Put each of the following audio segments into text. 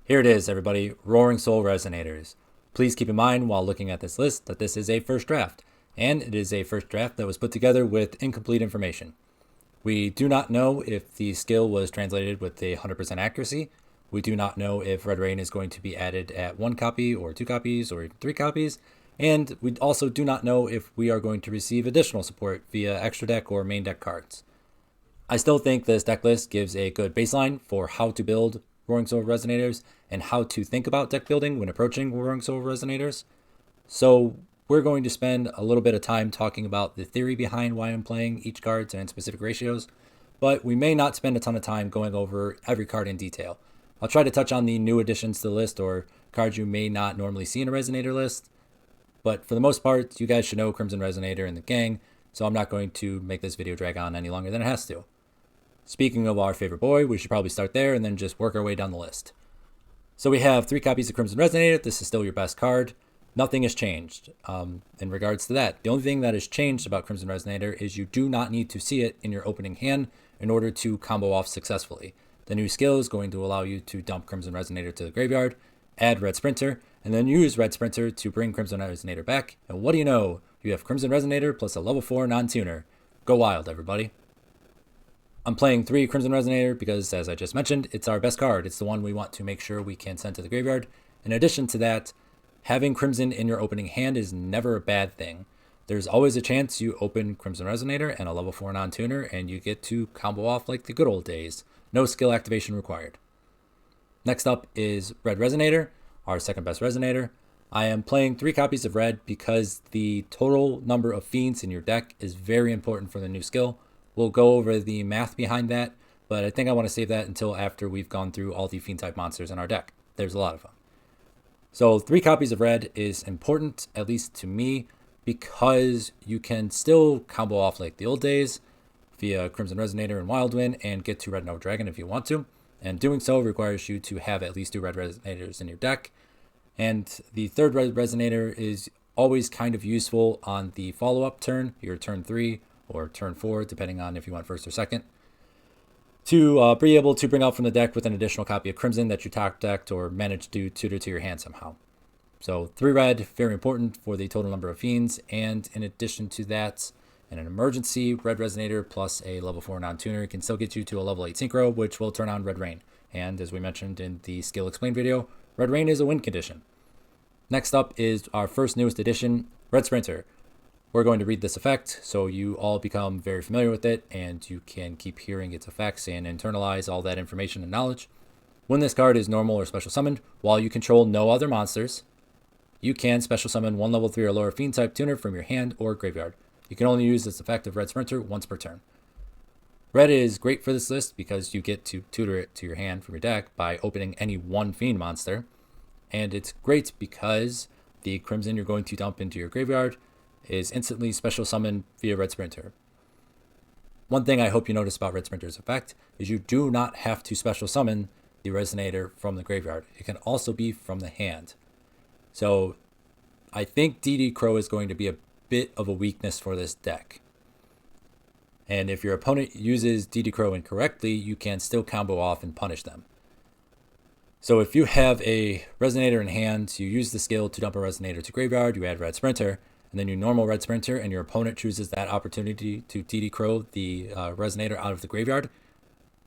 Here it is, everybody, Roaring Soul Resonators. Please keep in mind while looking at this list that this is a first draft, and it is a first draft that was put together with incomplete information. We do not know if the skill was translated with a 100% accuracy. We do not know if Red Rain is going to be added at 1 copy or 2 copies or 3 copies. And we also do not know if we are going to receive additional support via extra deck or main deck cards. I still think this deck list gives a good baseline for how to build Roaring Soul Resonators and how to think about deck building when approaching Roaring Soul Resonators. So we're going to spend a little bit of time talking about the theory behind why I'm playing each card and specific ratios, but we may not spend a ton of time going over every card in detail. I'll try to touch on the new additions to the list or cards you may not normally see in a Resonator list, but for the most part, you guys should know Crimson Resonator and the gang, so I'm not going to make this video drag on any longer than it has to. Speaking of our favorite boy, we should probably start there and then just work our way down the list. So we have 3 copies of Crimson Resonator. This is still your best card. Nothing has changed in regards to that. The only thing that has changed about Crimson Resonator is you do not need to see it in your opening hand in order to combo off successfully. The new skill is going to allow you to dump Crimson Resonator to the graveyard, add Red Sprinter, and then use Red Sprinter to bring Crimson Resonator back. And what do you know? You have Crimson Resonator plus a level 4 non-tuner. Go wild, everybody. I'm playing 3 Crimson Resonator because, as I just mentioned, it's our best card. It's the one we want to make sure we can send to the graveyard. In addition to that, having Crimson in your opening hand is never a bad thing. There's always a chance you open Crimson Resonator and a level 4 non-tuner and you get to combo off like the good old days. No skill activation required. Next up is Red Resonator, our second best Resonator. I am playing 3 copies of Red because the total number of fiends in your deck is very important for the new skill. We'll go over the math behind that, but I think I want to save that until after we've gone through all the fiend type monsters in our deck. There's a lot of them. So 3 copies of Red is important, at least to me, because you can still combo off like the old days via Crimson Resonator and Wildwind and get to Red No Dragon if you want to. And doing so requires you to have at least 2 Red Resonators in your deck. And the third Red Resonator is always kind of useful on the follow-up turn, your turn 3 or turn 4, depending on if you want first or second, to be able to bring out from the deck with an additional copy of Crimson that you top decked or managed to tutor to your hand somehow. So 3 red, very important for the total number of fiends, and in addition to that, in an emergency, Red Resonator plus a level 4 non-tuner can still get you to a level 8 Synchro, which will turn on Red Rain. And as we mentioned in the Skill Explained video, Red Rain is a win condition. Next up is our first newest addition, Red Sprinter. We're going to read this effect so you all become very familiar with it and you can keep hearing its effects and internalize all that information and knowledge. When this card is normal or special summoned, while you control no other monsters, you can special summon 1 level 3 or lower fiend type tuner from your hand or graveyard. You can only use this effect of Red Sprinter once per turn. Red is great for this list because you get to tutor it to your hand from your deck by opening any 1 fiend monster. And it's great because the Crimson you're going to dump into your graveyard is instantly special summoned via Red Sprinter. One thing I hope you notice about Red Sprinter's effect is you do not have to special summon the Resonator from the graveyard. It can also be from the hand. So I think DD Crow is going to be a bit of a weakness for this deck. And if your opponent uses DD Crow incorrectly, you can still combo off and punish them. So if you have a Resonator in hand, you use the skill to dump a Resonator to graveyard, you add Red Sprinter, and then you normal Red Sprinter, and your opponent chooses that opportunity to DD Crow the Resonator out of the graveyard,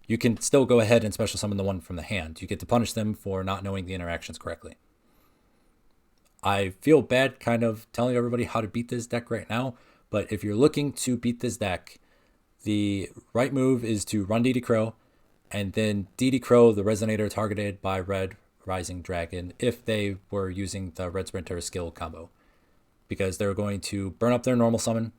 you can still go ahead and special summon the one from the hand. You get to punish them for not knowing the interactions correctly. I feel bad kind of telling everybody how to beat this deck right now, but if you're looking to beat this deck, the right move is to run DD Crow, and then DD Crow the Resonator targeted by Red Rising Dragon if they were using the Red Sprinter skill combo. Because they're going to burn up their normal summon.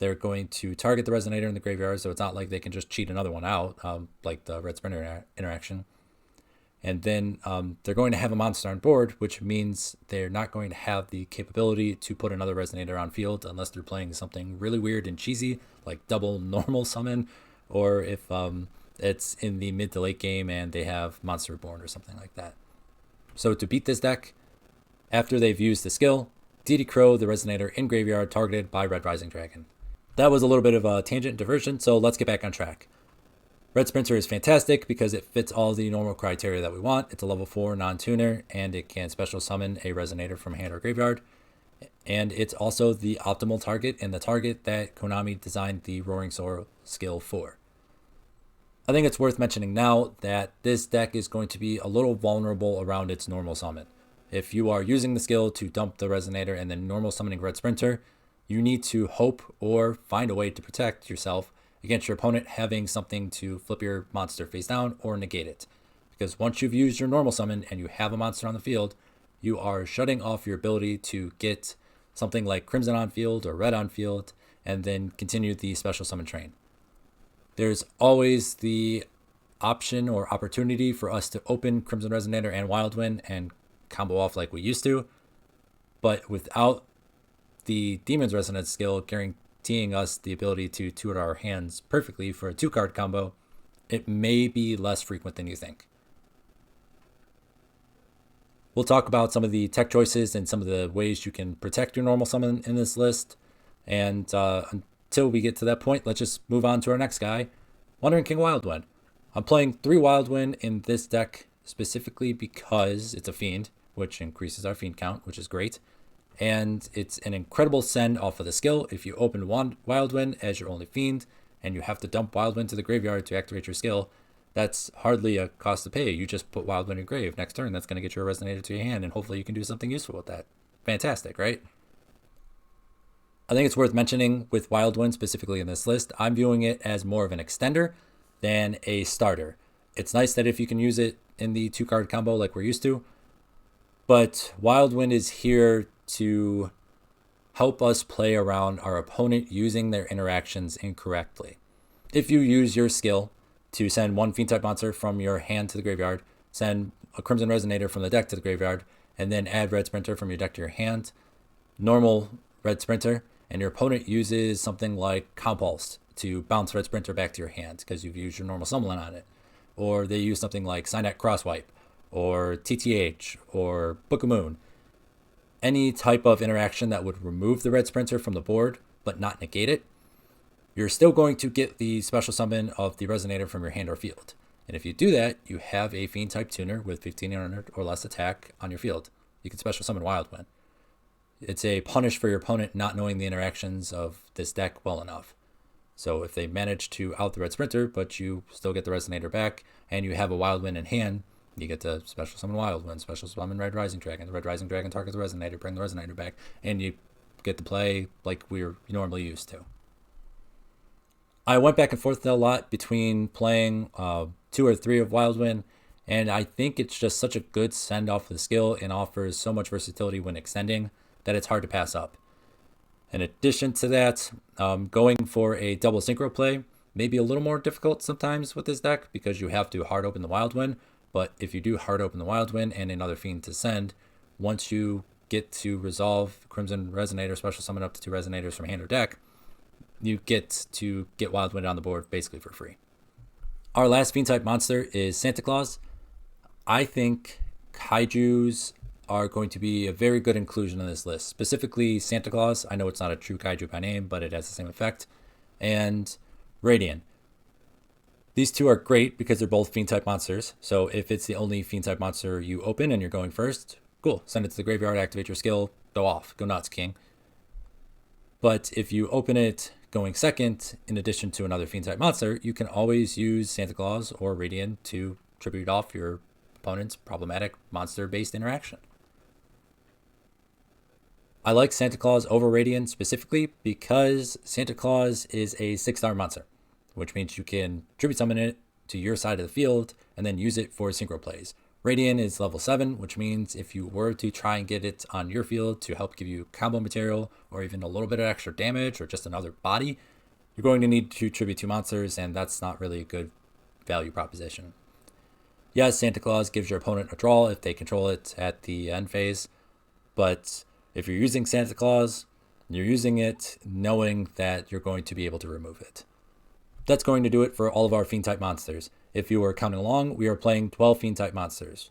They're going to target the Resonator in the graveyard, so it's not like they can just cheat another one out, like the Red Sprinter interaction. And then they're going to have a monster on board, which means they're not going to have the capability to put another Resonator on field unless they're playing something really weird and cheesy, like double normal summon, or if it's in the mid to late game and they have Monster Reborn or something like that. So to beat this deck, after they've used the skill, DD Crow the Resonator in graveyard targeted by Red Rising Dragon. That was a little bit of a tangent diversion, so let's get back on track. Red Sprinter is fantastic because it fits all the normal criteria that we want. It's a level 4 non-tuner, and it can special summon a Resonator from hand or graveyard. And it's also the optimal target and the target that Konami designed the Roaring Soul skill for. I think it's worth mentioning now that this deck is going to be a little vulnerable around its normal summon. If you are using the skill to dump the Resonator and then normal summoning Red Sprinter, you need to hope or find a way to protect yourself against your opponent having something to flip your monster face down or negate it. Because once you've used your normal summon and you have a monster on the field, you are shutting off your ability to get something like Crimson on field or Red on field and then continue the special summon train. There's always the option or opportunity for us to open Crimson Resonator and Wildwind and combo off like we used to, but without the Demon's Resonance skill guaranteeing us the ability to two-hit our hands perfectly for a 2-card combo, it may be less frequent than you think. We'll talk about some of the tech choices and some of the ways you can protect your normal summon in this list. And until we get to that point, let's just move on to our next guy, Wandering King Wildwind. I'm playing 3 Wildwind in this deck specifically because it's a Fiend, which increases our Fiend count, which is great. And it's an incredible send off of the skill. If you open Wildwind as your only Fiend and you have to dump Wildwind to the graveyard to activate your skill, that's hardly a cost to pay. You just put Wildwind in grave. Next turn, that's going to get your Resonator to your hand, and hopefully you can do something useful with that. Fantastic, right? I think it's worth mentioning with Wildwind, specifically in this list, I'm viewing it as more of an extender than a starter. It's nice that if you can use it in the 2-card combo like we're used to, but Wildwind is here to help us play around our opponent using their interactions incorrectly. If you use your skill to send one Fiend-type monster from your hand to the graveyard, send a Crimson Resonator from the deck to the graveyard, and then add Red Sprinter from your deck to your hand, normal Red Sprinter, and your opponent uses something like Compulse to bounce Red Sprinter back to your hand because you've used your normal summon on it. Or they use something like Signet Crosswipe, or TTH, or Book of Moon. Any type of interaction that would remove the Red Sprinter from the board, but not negate it, you're still going to get the special summon of the Resonator from your hand or field. And if you do that, you have a Fiend-type tuner with 1500 or less attack on your field. You can special summon Wildwind. It's a punish for your opponent not knowing the interactions of this deck well enough. So if they manage to out the Red Sprinter, but you still get the Resonator back, and you have a Wildwind in hand, you get to special summon Wildwind, special summon Red Rising Dragon. The Red Rising Dragon targets the Resonator, bring the Resonator back, and you get to play like we're normally used to. I went back and forth a lot between playing 2 or 3 of Wildwind, and I think it's just such a good send-off of the skill and offers so much versatility when extending that it's hard to pass up. In addition to that, going for a double synchro play may be a little more difficult sometimes with this deck because you have to hard open the Wildwind, but if you do hard open the Wildwind and another Fiend to send, once you get to resolve Crimson Resonator, special summon up to 2 Resonators from hand or deck, you get to get Wildwind on the board basically for free. Our last Fiend-type monster is Santa Claus. I think Kaijus are going to be a very good inclusion in this list. Specifically, Santa Claus. I know it's not a true Kaiju by name, but it has the same effect. And Radiant. These two are great because they're both Fiend-type monsters. So if it's the only Fiend-type monster you open and you're going first, cool. Send it to the graveyard, activate your skill, go off. Go nuts, King. But if you open it going second, in addition to another Fiend-type monster, you can always use Santa Claus or Radiant to tribute off your opponent's problematic monster-based interaction. I like Santa Claus over Radiant specifically because Santa Claus is a 6-star monster, which means you can tribute summon it to your side of the field and then use it for synchro plays. Radiant is level 7, which means if you were to try and get it on your field to help give you combo material or even a little bit of extra damage or just another body, you're going to need to tribute 2 monsters, and that's not really a good value proposition. Yes, Santa Claus gives your opponent a draw if they control it at the end phase, but if you're using Santa Claus, you're using it knowing that you're going to be able to remove it. That's going to do it for all of our Fiend-type monsters. If you are counting along, we are playing 12 Fiend-type monsters.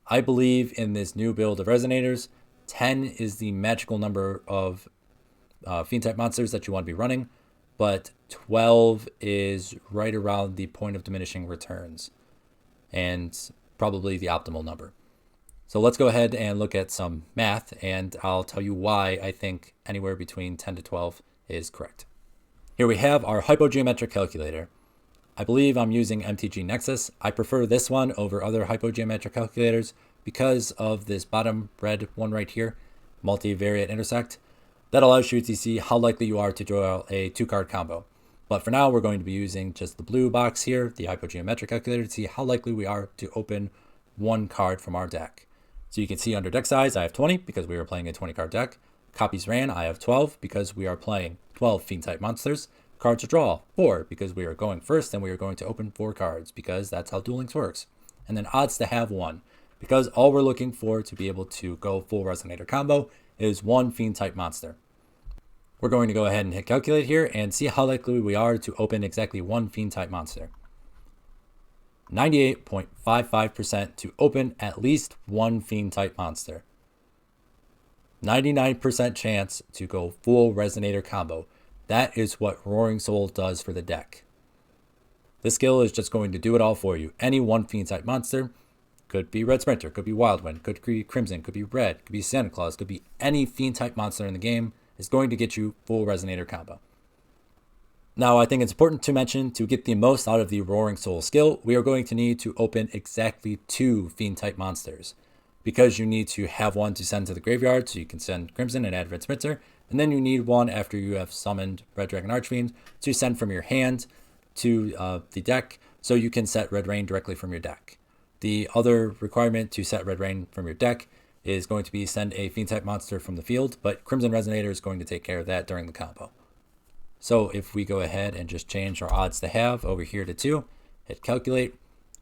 I believe in this new build of Resonators, 10 is the magical number of Fiend-type monsters that you want to be running. but 12 is right around the point of diminishing returns and probably the optimal number. So let's go ahead and look at some math, and I'll tell you why I think anywhere between 10 to 12 is correct. Here we have our hypogeometric calculator. I believe I'm using MTG Nexus. I prefer this one over other hypogeometric calculators because of this bottom red one right here, multivariate intersect. That allows you to see how likely you are to draw a 2-card combo. But for now, we're going to be using just the blue box here, the hypogeometric calculator, to see how likely we are to open 1 card from our deck. So you can see under deck size, I have 20 because we are playing a 20-card deck. Copies ran, I have 12 because we are playing 12 fiend-type monsters. Cards to draw, 4 because we are going first and we are going to open 4 cards because that's how Duel Links works. And then odds to have 1 because all we're looking for to be able to go full Resonator combo is 1 fiend-type monster. We're going to go ahead and hit calculate here and see how likely we are to open exactly 1 fiend-type monster. 98.55% to open at least 1 fiend-type monster. 99% chance to go full Resonator combo. That is what Roaring Soul does for the deck. This skill is just going to do it all for you. Any 1 fiend-type monster, could be Red Sprinter, could be Wildwind, could be Crimson, could be Red, could be Santa Claus, could be any fiend-type monster in the game, is going to get you full Resonator combo. Now, I think it's important to mention, to get the most out of the Roaring Soul skill, we are going to need to open exactly 2 fiend-type monsters. Because you need to have 1 to send to the graveyard, so you can send Crimson and add Red Sprinter, and then you need 1 after you have summoned Red Dragon Archfiend to send from your hand to the deck, so you can set Red Rain directly from your deck. The other requirement to set Red Rain from your deck is going to be send a fiend-type monster from the field, but Crimson Resonator is going to take care of that during the combo. So if we go ahead and just change our odds to have over here to 2, hit calculate,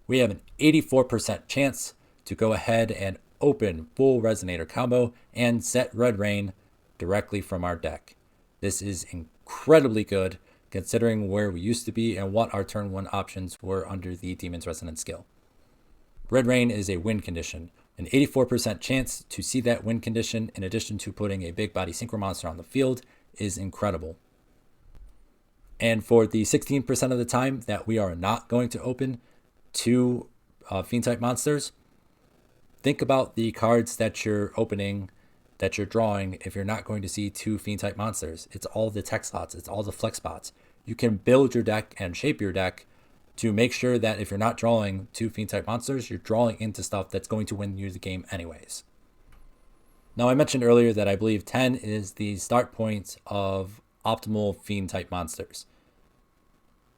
we have an 84% chance to go ahead and open full Resonator combo and set Red Rain directly from our deck. This is incredibly good considering where we used to be and what our turn 1 options were under the Demon's Resonance skill. Red Rain is a win condition. An 84% chance to see that win condition in addition to putting a big body synchro monster on the field is incredible. And for the 16% of the time that we are not going to open 2 fiend-type monsters, think about the cards that you're opening, that you're drawing if you're not going to see 2 fiend-type monsters. It's all the tech slots, it's all the flex spots. You can build your deck and shape your deck to make sure that if you're not drawing 2 fiend-type monsters, you're drawing into stuff that's going to win you the game anyways. Now, I mentioned earlier that I believe 10 is the start point of optimal fiend-type monsters.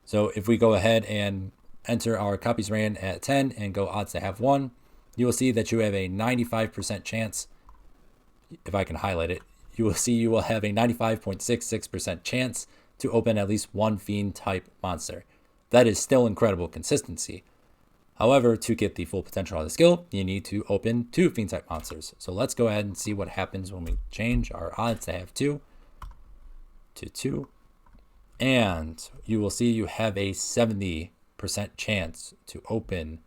So if we go ahead and enter our copies ran at 10 and go odds to have 1, you will see that you have a 95% chance. If I can highlight it, you will see you will have a 95.66% chance to open at least 1 fiend-type monster. That is still incredible consistency. However, to get the full potential of the skill, you need to open 2 fiend-type monsters. So let's go ahead and see what happens when we change our odds to have 2 to 2. And you will see you have a 70% chance to open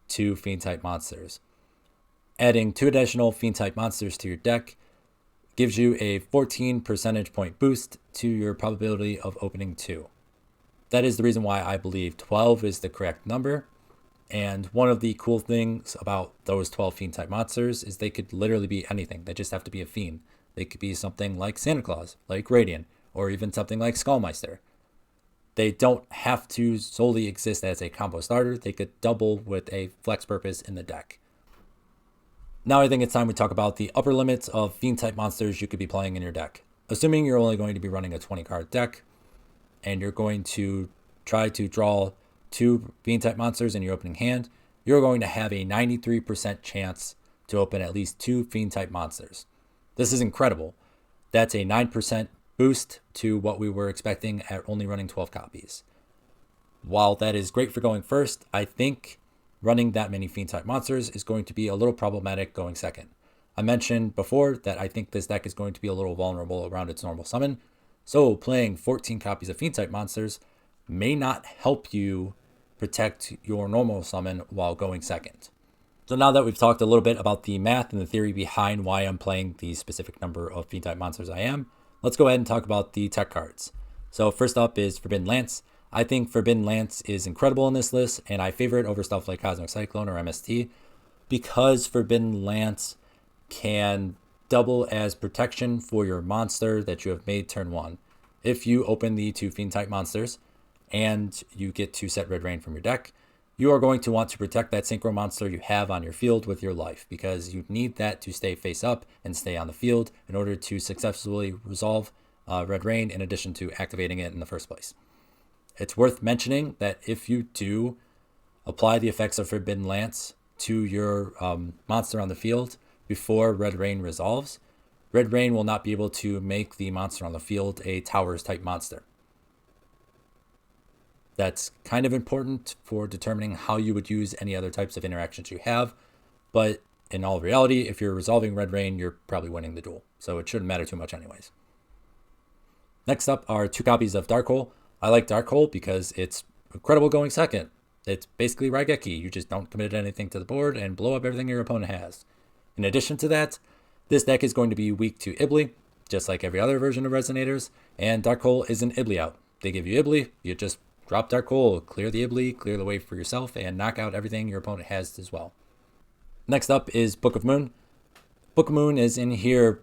2 fiend-type monsters. Adding 2 additional fiend-type monsters to your deck gives you a 14 percentage point boost to your probability of opening 2. That is the reason why I believe 12 is the correct number. And one of the cool things about those 12 fiend-type monsters is they could literally be anything. They just have to be a fiend. They could be something like Santa Claus, like Radiant, or even something like Skullmeister. They don't have to solely exist as a combo starter. They could double with a flex purpose in the deck. Now I think it's time we talk about the upper limits of fiend-type monsters you could be playing in your deck. Assuming you're only going to be running a 20-card deck, and you're going to try to draw 2 fiend-type monsters in your opening hand, you're going to have a 93% chance to open at least 2 fiend-type monsters. This is incredible. That's a 9% boost to what we were expecting at only running 12 copies. While that is great for going first, I think running that many fiend-type monsters is going to be a little problematic going second. I mentioned before that I think this deck is going to be a little vulnerable around its normal summon, so playing 14 copies of fiend-type monsters may not help you protect your normal summon while going second. So now that we've talked a little bit about the math and the theory behind why I'm playing the specific number of fiend-type monsters I am, let's go ahead and talk about the tech cards. So first up is Forbidden Lance. I think Forbidden Lance is incredible in this list, and I favor it over stuff like Cosmic Cyclone or MST because Forbidden Lance can double as protection for your monster that you have made turn 1. If you open the 2 Fiend type monsters and you get to set Red Rain from your deck, you are going to want to protect that synchro monster you have on your field with your life, because you need that to stay face up and stay on the field in order to successfully resolve Red Rain in addition to activating it in the first place. It's worth mentioning that if you do apply the effects of Forbidden Lance to your monster on the field before Red Rain resolves, Red Rain will not be able to make the monster on the field a Towers type monster. That's kind of important for determining how you would use any other types of interactions you have, but in all reality, if you're resolving Red Rain, you're probably winning the duel, so it shouldn't matter too much anyways. Next up are 2 copies of Dark Hole. I like Dark Hole because it's incredible going second. It's basically Raigeki. You just don't commit anything to the board and blow up everything your opponent has. In addition to that, this deck is going to be weak to Ibli, just like every other version of Resonators, and Dark Hole is an Ibli out. They give you Ibli, you just drop Dark Hole, clear the Ibli, clear the way for yourself, and knock out everything your opponent has as well. Next up is Book of Moon. Book of Moon is in here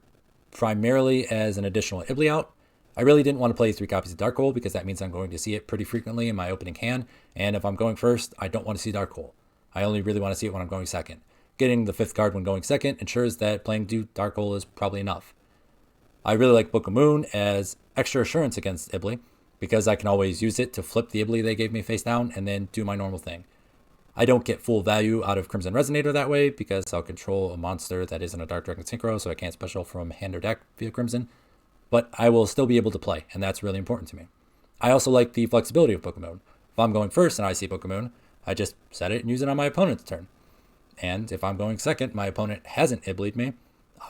primarily as an additional Ibli out. I really didn't want to play 3 copies of Dark Hole because that means I'm going to see it pretty frequently in my opening hand, and if I'm going first, I don't want to see Dark Hole. I only really want to see it when I'm going second. Getting the 5th card when going second ensures that playing Dark Hole is probably enough. I really like Book of Moon as extra assurance against Ibli, because I can always use it to flip the Ibli they gave me face down and then do my normal thing. I don't get full value out of Crimson Resonator that way because I'll control a monster that isn't a Dark Dragon Synchro, so I can't special from hand or deck via Crimson, but I will still be able to play, and that's really important to me. I also like the flexibility of Book of Moon. If I'm going first and I see Book of Moon, I just set it and use it on my opponent's turn. And if I'm going second, my opponent hasn't Ibli'd me,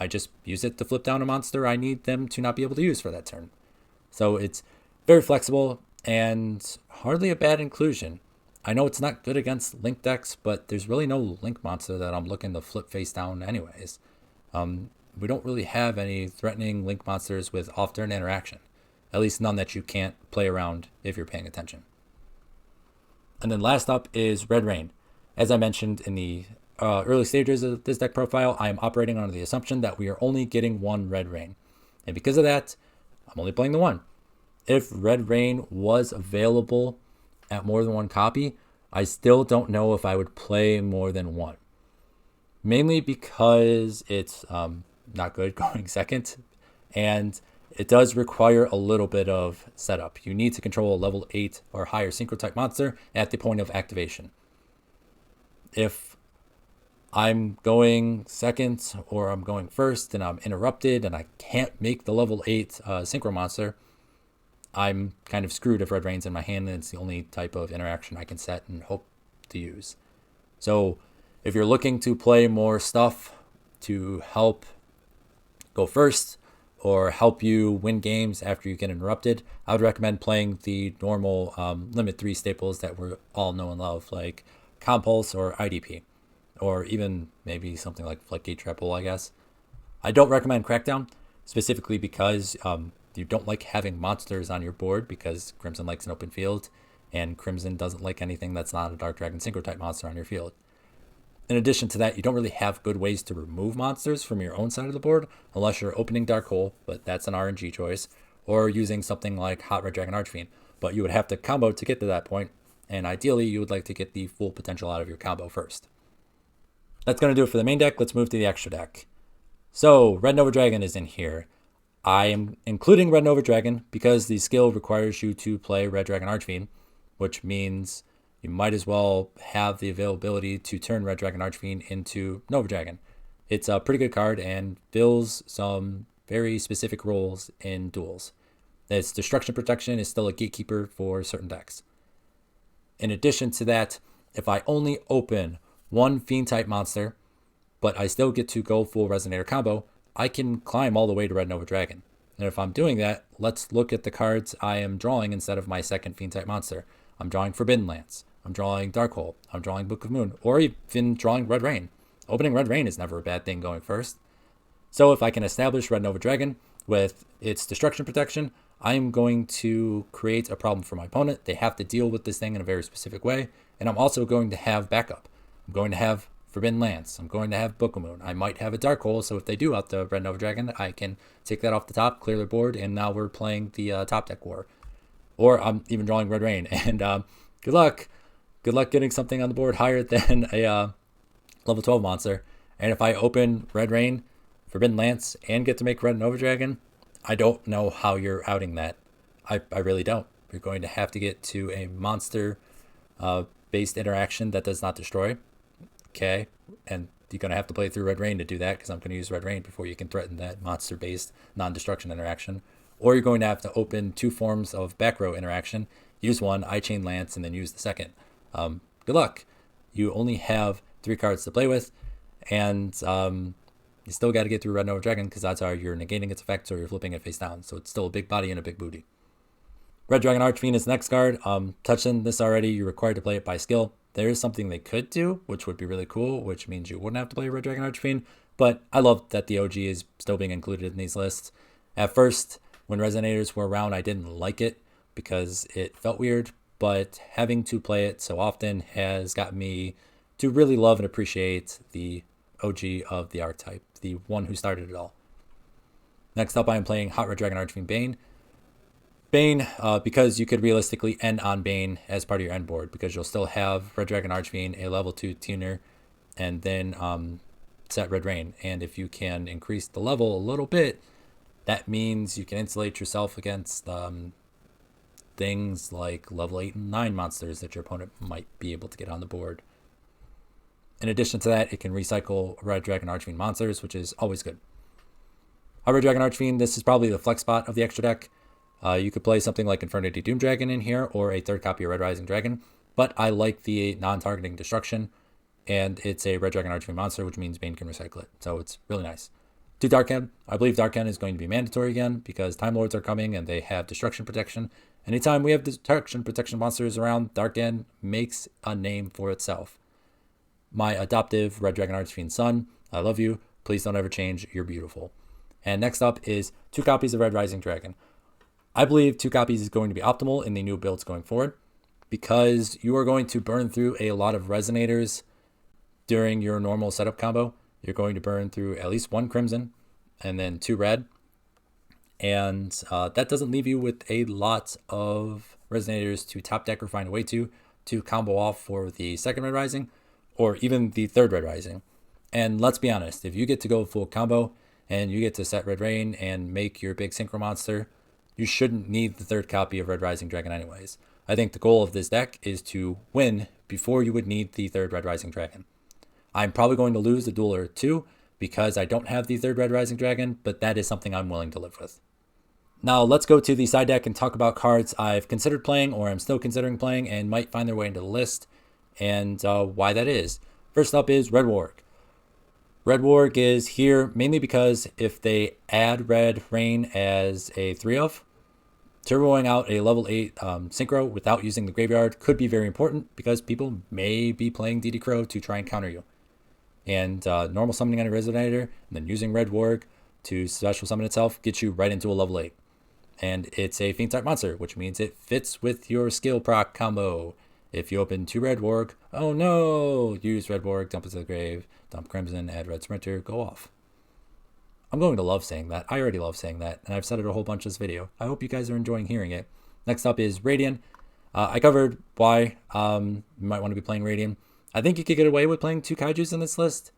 I just use it to flip down a monster I need them to not be able to use for that turn. So it's very flexible and hardly a bad inclusion. I know it's not good against Link decks, but there's really no Link monster that I'm looking to flip face down anyways. We don't really have any threatening Link monsters with off-turn interaction. At least none that you can't play around if you're paying attention. And then last up is Red Rain. As I mentioned in the early stages of this deck profile, I am operating under the assumption that we are only getting 1 Red Rain. And because of that, I'm only playing the 1. If Red Rain was available at more than 1 copy, I still don't know if I would play more than 1. Mainly because it's not good going second, and it does require a little bit of setup. You need to control a level 8 or higher synchro type monster at the point of activation. If I'm going second or I'm going first and I'm interrupted and I can't make the level 8 synchro monster, I'm kind of screwed if Red Rain's in my hand and it's the only type of interaction I can set and hope to use. So if you're looking to play more stuff to help go first or help you win games after you get interrupted, I would recommend playing the normal limit 3 staples that we all know and love, like Compulse or IDP, or even maybe something like Floodgate Triple, I guess. I don't recommend Crackdown, specifically because you don't like having monsters on your board because Crimson likes an open field, and Crimson doesn't like anything that's not a Dark Dragon Synchro type monster on your field. In addition to that, you don't really have good ways to remove monsters from your own side of the board unless you're opening Dark Hole, but that's an RNG choice, or using something like Hot Red Dragon Archfiend. But you would have to combo to get to that point, and ideally you would like to get the full potential out of your combo first. That's going to do it for the main deck. Let's move to the extra deck. So Red Nova Dragon is in here. I am including Red Nova Dragon because the skill requires you to play Red Dragon Archfiend, which means you might as well have the availability to turn Red Dragon Archfiend into Nova Dragon. It's a pretty good card and fills some very specific roles in duels. Its destruction protection is still a gatekeeper for certain decks. In addition to that, if I only open 1 Fiend type monster, but I still get to go full Resonator combo, I can climb all the way to Red Nova Dragon. And if I'm doing that, let's look at the cards I am drawing instead of my second Fiend type monster. I'm drawing Forbidden Lance, I'm drawing Dark Hole, I'm drawing Book of Moon, or even drawing Red Rain. Opening Red Rain is never a bad thing going first. So if I can establish Red Nova Dragon with its destruction protection, I am going to create a problem for my opponent. They have to deal with this thing in a very specific way. And I'm also going to have backup. I'm going to have Forbidden Lance. I'm going to have Book of Moon. I might have a Dark Hole, so if they do out the Red Nova Dragon, I can take that off the top, clear their board, and now we're playing the top deck war. Or I'm even drawing Red Rain. And good luck. Good luck getting something on the board higher than a level 12 monster. And if I open Red Rain, Forbidden Lance, and get to make Red Nova Dragon, I don't know how you're outing that. I really don't. You're going to have to get to a monster based interaction that does not destroy. Okay, and you're going to have to play through Red Rain to do that, because I'm going to use Red Rain before you can threaten that monster-based non-destruction interaction. Or you're going to have to open 2 forms of back row interaction, use one, I-Chain Lance, and then use the second. Good luck. You only have 3 cards to play with, and you still got to get through Red Nova Dragon, because odds are you're negating its effects or you're flipping it face down. So it's still a big body and a big booty. Red Dragon Archfiend is the next card. Touched on this already. You're required to play it by skill. There is something they could do, which would be really cool, which means you wouldn't have to play Red Dragon Archfiend. But I love that the OG is still being included in these lists. At first, when Resonators were around, I didn't like it because it felt weird. But having to play it so often has got me to really love and appreciate the OG of the archetype, the one who started it all. Next up, I am playing Hot Red Dragon Archfiend Bane. Bane, because you could realistically end on Bane as part of your end board, because you'll still have Red Dragon Archfiend, a level 2 tuner, and then set Red Rain. And if you can increase the level a little bit, that means you can insulate yourself against things like level 8 and 9 monsters that your opponent might be able to get on the board. In addition to that, it can recycle Red Dragon Archfiend monsters, which is always good. Red Dragon Archfiend, this is probably the flex spot of the extra deck. You could play something like Infernity Doom Dragon in here, or a 3rd copy of Red Rising Dragon, but I like the non-targeting destruction, and it's a Red Dragon Archfiend monster, which means Bane can recycle it, so it's really nice. 2 Darken. I believe Darken is going to be mandatory again, because Time Lords are coming and they have destruction protection. Anytime we have destruction protection monsters around, Darken makes a name for itself. My adoptive Red Dragon Archfiend son, I love you. Please don't ever change. You're beautiful. And next up is 2 copies of Red Rising Dragon. I believe 2 copies is going to be optimal in the new builds going forward, because you are going to burn through a lot of Resonators during your normal setup combo. You're going to burn through at least 1 Crimson and then 2 Red. And that doesn't leave you with a lot of Resonators to top deck or find a way to combo off for the 2nd Red Rising or even the 3rd Red Rising. And let's be honest, if you get to go full combo and you get to set Red Rain and make your big synchro monster, you shouldn't need the 3rd copy of Red Rising Dragon anyways. I think the goal of this deck is to win before you would need the 3rd Red Rising Dragon. I'm probably going to lose the duel or 2 because I don't have the 3rd Red Rising Dragon, but that is something I'm willing to live with. Now let's go to the side deck and talk about cards I've considered playing or I'm still considering playing and might find their way into the list, and why that is. First up is Red Warg. Red Warg is here mainly because if they add Red Rain as a 3-of, turboing out a level 8 synchro without using the graveyard could be very important, because people may be playing DD Crow to try and counter you. And normal summoning on a Resonator and then using Red Warg to special summon itself gets you right into a level 8. And it's a Fiend type monster, which means it fits with your skill proc combo. If you open 2 Red Warg, oh no! Use Red Warg, dump it to the grave, dump Crimson, add Red Sprinter, go off. I'm going to love saying that. I already love saying that, and I've said it a whole bunch this video. I hope you guys are enjoying hearing it. Next up is Radiant. I covered why you might want to be playing Radiant. I think you could get away with playing 2 Kaijus in this list,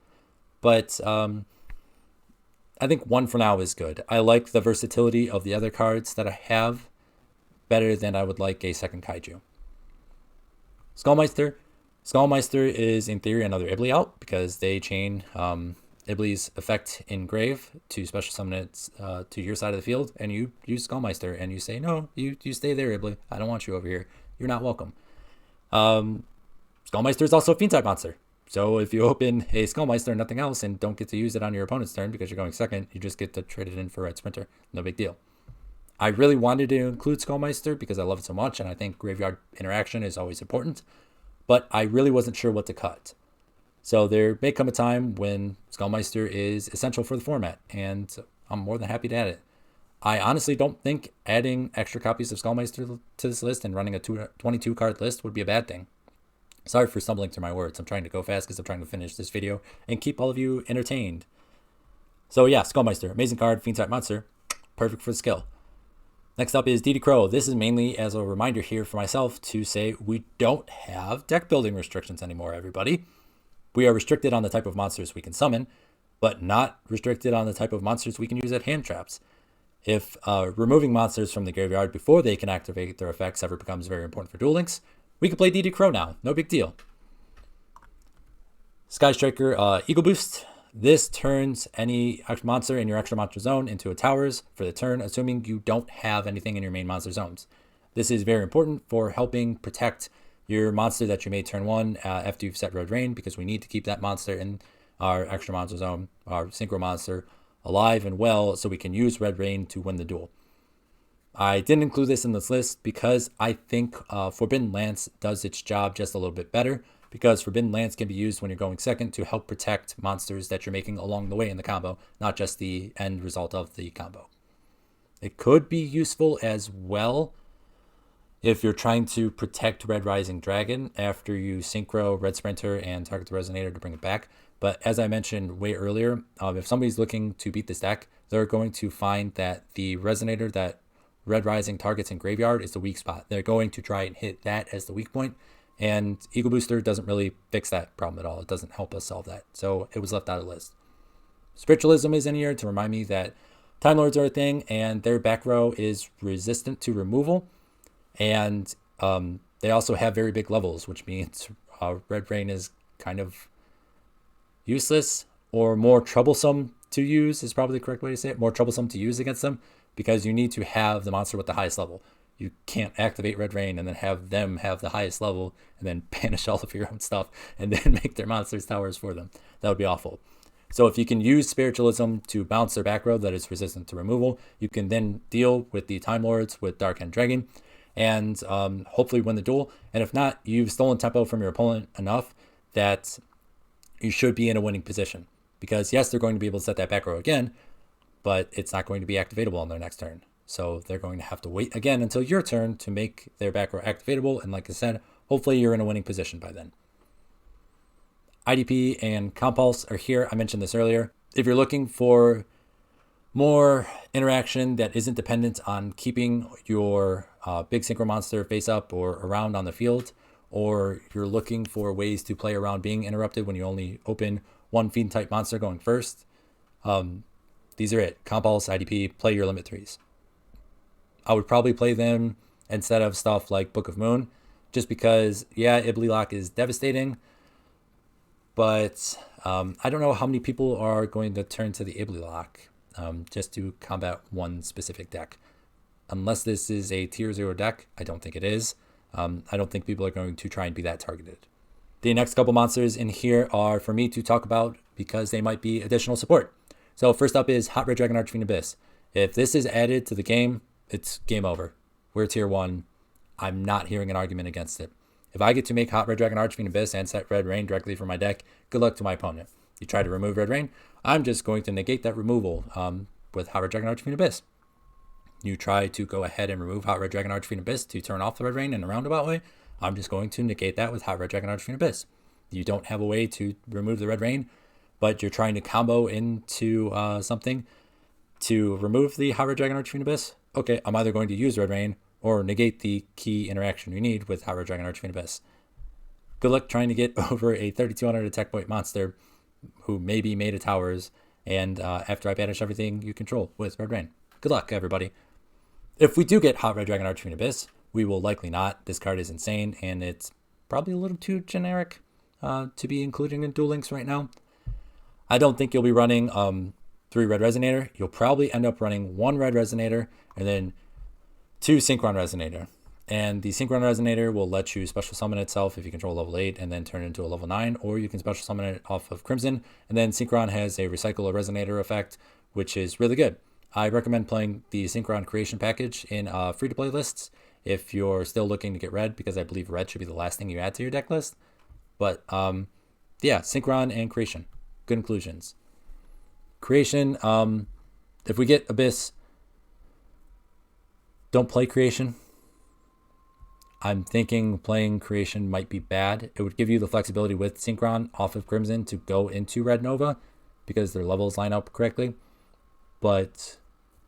but I think 1 for now is good. I like the versatility of the other cards that I have better than I would like a 2nd Kaiju. Skullmeister. Skullmeister is in theory another Ibli out, because they chain Ibli's effect in Grave to special summon it to your side of the field, and you use Skullmeister and you say, no, you stay there, Ibli. I don't want you over here. You're not welcome. Skullmeister is also a Fiend type monster. So if you open a Skullmeister and nothing else and don't get to use it on your opponent's turn because you're going 2nd, you just get to trade it in for Red Sprinter. No big deal. I really wanted to include Skullmeister because I love it so much, and I think graveyard interaction is always important, but I really wasn't sure what to cut. So there may come a time when Skullmeister is essential for the format, and I'm more than happy to add it. I honestly don't think adding extra copies of Skullmeister to this list and running a 22 card list would be a bad thing. Sorry for stumbling through my words. I'm trying to go fast because I'm trying to finish this video and keep all of you entertained. So yeah, Skullmeister, amazing card, fiend type monster, perfect for the skill. Next up is DD Crow. This is mainly as a reminder here for myself to say we don't have deck building restrictions anymore, everybody. We are restricted on the type of monsters we can summon, but not restricted on the type of monsters we can use at hand traps. If removing monsters from the graveyard before they can activate their effects ever becomes very important for Duel Links, we can play DD Crow now. No big deal. Sky Striker Eagle Boost. This turns any monster in your extra monster zone into a towers for the turn, assuming you don't have anything in your main monster zones. This is very important for helping protect your monster that you made turn 1 after you've set Red Rain, because we need to keep that monster in our extra monster zone, our synchro monster, alive and well, so we can use Red Rain to win the duel. I didn't include this in this list because I think Forbidden Lance does its job just a little bit better, because Forbidden Lance can be used when you're going second to help protect monsters that you're making along the way in the combo, not just the end result of the combo. It could be useful as well if you're trying to protect Red Rising Dragon after you synchro Red Sprinter and target the Resonator to bring it back. But as I mentioned way earlier, if somebody's looking to beat this deck, they're going to find that the Resonator that Red Rising targets in graveyard is the weak spot. They're going to try and hit that as the weak point, and Eagle Booster doesn't really fix that problem at all. It doesn't help us solve that, so it was left out of the list. Spiritualism is in here to remind me that Time Lords are a thing, and their back row is resistant to removal, and they also have very big levels, which means Red Rain is kind of useless, or more troublesome to use is probably the correct way to say it, more troublesome to use against them, because you need to have the monster with the highest level. You can't activate Red Rain and then have them have the highest level and then banish all of your own stuff and then make their monsters towers for them. That would be awful. So if you can use Spiritualism to bounce their back row that is resistant to removal, you can then deal with the Time Lords with Dark End Dragon and hopefully win the duel. And if not, you've stolen tempo from your opponent enough that you should be in a winning position. Because yes, they're going to be able to set that back row again, but it's not going to be activatable on their next turn. So they're going to have to wait again until your turn to make their back row activatable. And like I said, hopefully you're in a winning position by then. IDP and Compulse are here. I mentioned this earlier. If you're looking for more interaction that isn't dependent on keeping your big synchro monster face up or around on the field, or you're looking for ways to play around being interrupted when you only open one fiend type monster going first, these are it. Compulse, IDP, play your limit 3s. I would probably play them instead of stuff like Book of Moon, just because, yeah, Ibly Lock is devastating, but I don't know how many people are going to turn to the Ibly Lock just to combat one specific deck. Unless this is a tier 0 deck, I don't think it is. I don't think people are going to try and be that targeted. The next couple monsters in here are for me to talk about because they might be additional support. So first up is Hot Red Dragon Archfiend Abyss. If this is added to the game, it's game over. We're tier 1. I'm not hearing an argument against it. If I get to make Hot Red Dragon Archfiend Abyss and set Red Rain directly from my deck, good luck to my opponent. You try to remove Red Rain, I'm just going to negate that removal with Hot Red Dragon Archfiend Abyss. You try to go ahead and remove Hot Red Dragon Archfiend Abyss to turn off the Red Rain in a roundabout way, I'm just going to negate that with Hot Red Dragon Archfiend Abyss. You don't have a way to remove the Red Rain, but you're trying to combo into something to remove the Hot Red Dragon Archfiend Abyss. Okay, I'm either going to use Red Rain or negate the key interaction you need with Hot Red Dragon Archfiend Abyss. Good luck trying to get over a 3200 attack point monster who maybe made a towers, and after I banish everything you control with Red Rain. Good luck, everybody. If we do get Hot Red Dragon Archfiend Abyss, we will likely not. This card is insane, and it's probably a little too generic to be including in Duel Links right now. I don't think you'll be running 3 Red Resonator. You'll probably end up running 1 Red Resonator and then 2 Synchron Resonator. And the Synchron Resonator will let you special summon itself if you control level 8 and then turn it into a level 9, or you can special summon it off of Crimson. And then Synchron has a Recycle a Resonator effect, which is really good. I recommend playing the Synchron Creation package in free-to-play lists if you're still looking to get red, because I believe red should be the last thing you add to your deck list. But yeah, Synchron and Creation. Good inclusions. Creation, if we get Abyss, Don't play Creation. I'm thinking playing Creation might be bad. It would give you the flexibility with Synchron off of Crimson to go into Red Nova because their levels line up correctly. But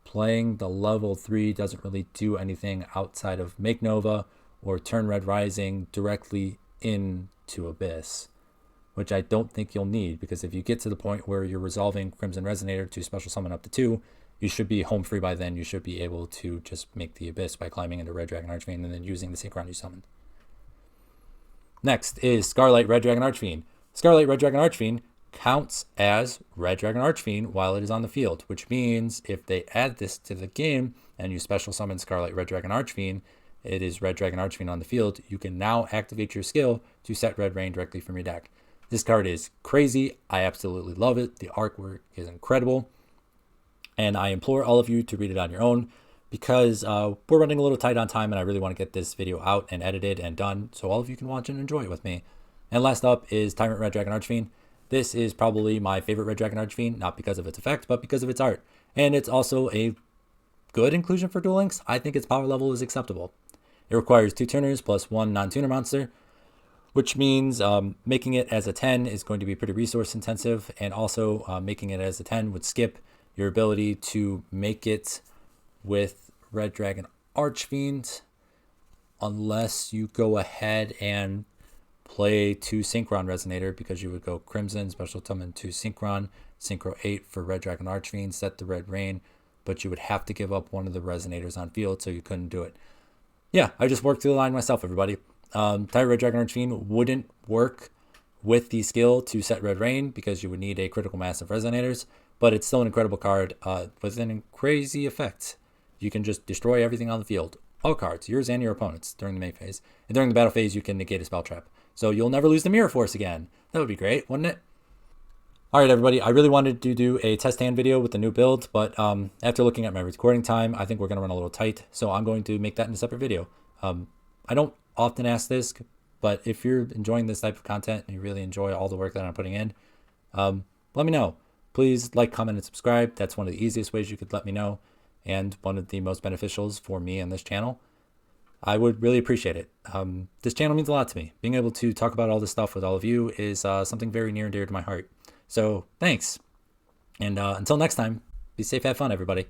playing the level 3 doesn't really do anything outside of make Nova or turn Red Rising directly into Abyss, which I don't think you'll need, because if you get to the point where you're resolving Crimson Resonator to special summon up to 2, you should be home free by then. You should be able to just make the Abyss by climbing into Red Dragon Archfiend and then using the Synchron you summoned. Next is Scarlet Red Dragon Archfiend. Scarlet Red Dragon Archfiend counts as Red Dragon Archfiend while it is on the field, which means if they add this to the game and you special summon Scarlet Red Dragon Archfiend, it is Red Dragon Archfiend on the field, you can now activate your skill to set Red Rain directly from your deck. This card is crazy. I absolutely love it. The artwork is incredible. And I implore all of you to read it on your own, because we're running a little tight on time and I really want to get this video out and edited and done so all of you can watch and enjoy it with me. And last up is Tyrant Red Dragon Archfiend. This is probably my favorite Red Dragon Archfiend, not because of its effect, but because of its art. And it's also a good inclusion for Duel Links. I think its power level is acceptable. It requires 2 tuners plus 1 non-tuner monster, which means making it as a 10 is going to be pretty resource intensive, and also making it as a 10 would skip your ability to make it with Red Dragon Archfiend unless you go ahead and play 2 Synchron Resonator, because you would go Crimson, special summon 2 Synchron, Synchro 8 for Red Dragon Archfiend, set the Red Rain, but you would have to give up one of the Resonators on field, so you couldn't do it. Yeah, I just worked through the line myself, everybody. Tyrant Red Dragon Archfiend wouldn't work with the skill to set Red Rain because you would need a critical mass of Resonators, but it's still an incredible card with a crazy effect. You can just destroy everything on the field. All cards, yours and your opponents, during the main phase. And during the battle phase, you can negate a spell trap. So you'll never lose the Mirror Force again. That would be great, wouldn't it? Alright everybody, I really wanted to do a test hand video with the new build, but after looking at my recording time, I think we're going to run a little tight, so I'm going to make that in a separate video. I don't often ask this, but if you're enjoying this type of content and you really enjoy all the work that I'm putting in, let me know. Please like, comment, and subscribe. That's one of the easiest ways you could let me know, and one of the most beneficials for me and this channel. I would really appreciate it. This channel means a lot to me. Being able to talk about all this stuff with all of you is something very near and dear to my heart. So thanks. And until next time, be safe, have fun, everybody.